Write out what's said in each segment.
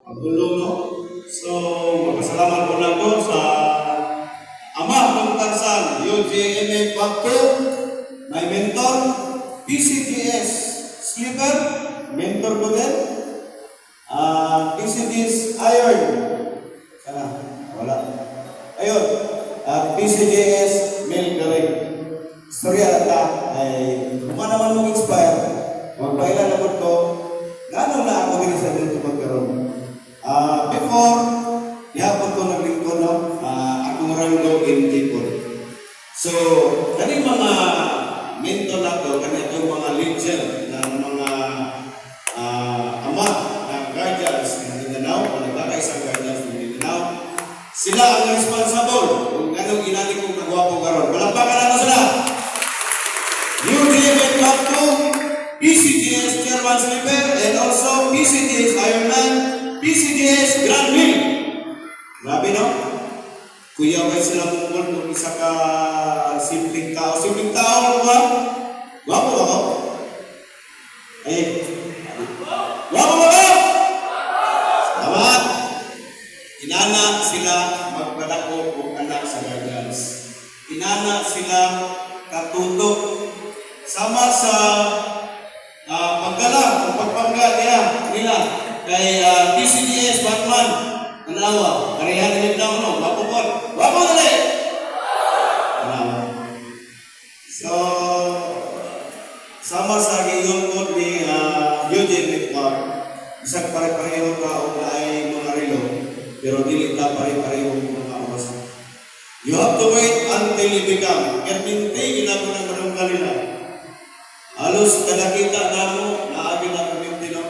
Pagulong, no? So, magpasalamat po lang ko sa ama kong tansan, UJMA Pagko, my mentor, PCGS Sleeper, mentor ko din, PCGS Iron, sana, wala. Ayun, PCGS Mel Galing. Storya ta ay kung naman mong inspire, magpailan naman ko, ganun na ako din sa dito magkaroon. Before, yapon ko naglingkod, no? Akong ranggo in Jipon. So, kaning mga mentor na to, kanitong mga legend na mga ama na guardians ng Mindanao, o nagkakaisang guardians ng Mindanao, sila ang responsible kung anong inani kong kagwapo karon. Palakpakan na sila! UJMA Pagko, PCGS Chairman Sleeper, and also PCGS Ironman, PCGS Grand Mill. Grabe, no? Kuya, kayo sila mungkol kung isa ka simpleng tao. Simpleng tao, ba? Wapo ba ko? Ay, wapo ba ko? Salamat! Inana sila magpadako kung anak sa guardians. Inana sila katutok. Sama sa pagdala o pagpangga nila kay PCGS Batman Nalawa. Karihan din lang, no? Wapo po. Wapo dali! So, sama sa gayon po ni Eugene Park, isang pare-pareho tao na ay mga relo, pero dili na pare-pareho mga oras. You have to wait until you become. Kaya pinti, ginagawa ng marang kanila. Halos nakakita na mo, naagin na community, no?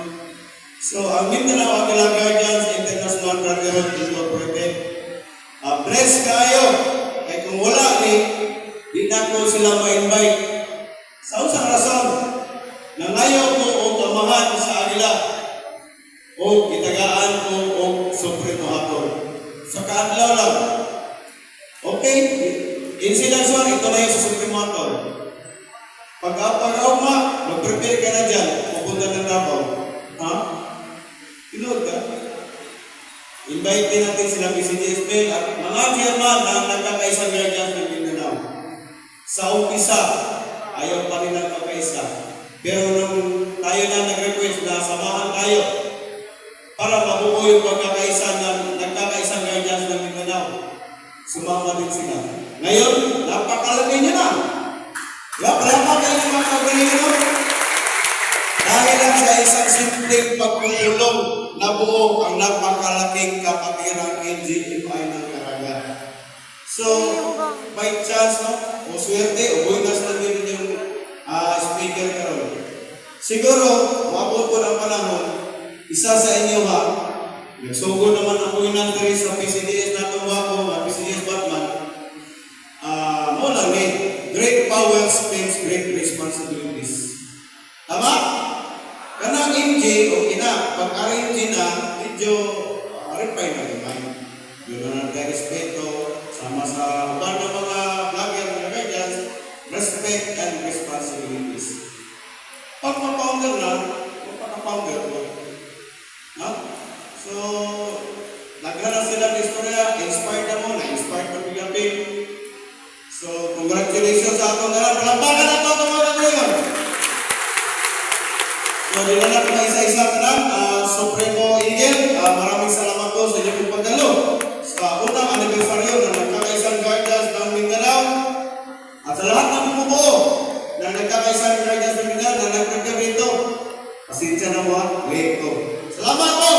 So, ang Mindanao Aquila Guardians International Brotherhood Incorporated, bless kayo. Kaya kung wala di na ko sila ma-invite. Sa usang rason, nangayo ko o kamahan sa Aquila o kitagaan ko o supremo hapon. Sa kaadlaw lang. Okay? Insilansyon, ito na yung sa supremo hapon. Pag-auma, mag-prepare ka na dyan, pupunta ng Davao. Ha? Pinood ka? Invite din natin sila PCGS Mel at mga chairman na nagkakaisang guardians ng Mindanao. Sa umpisa, ayaw pa rin ang magkaisa. Pero nung tayo na nag-request na samahan tayo para mabuo yung pagkakaisa ng nagkakaisang guardians ng Mindanao, sumama din sila. Ngayon, napakalagay niya na. Wala kayo ng mga ganito. Dahil lang sa isang simpleng pagpupulong na buo ang napakalaking kapatirang NGFI ng Caraga. So, by chance, no? O swerte, o buinas na din yung speaker karon. Siguro, mabot ko ng panahon, isa sa inyo ha, nagsugo naman ang buinas rin sa PCDS na tumapo, na PCDS Batman, mo lang great power spends great responsibilities. Tama? Kanang MJ o ina, pag-arrange na, medyo refine na naman. Yun na nagka-respeto, sama sa uban ng mga vlogger, mga guardians, respect and responsibilities. Pag ma-founder na, magpaka-founder ko. No? So, naghanap sila ng istorya, inspired na mo, na-inspired na bigyan. So, congratulations sa atong lahat. Palakpakan na ito mga katulingan. So, dinala ko na isa-isa ka lang. Supremo Eagle, maraming salamat po sa inyong pagdalo sa unang anibersaryo ng nagkakaisang guardians ng Mindanao at sa lahat ng bumubuo ng nagkakaisang guardians ng Mindanao na nagpagka rito. Pasensya na mo ha, late ko. Salamat po!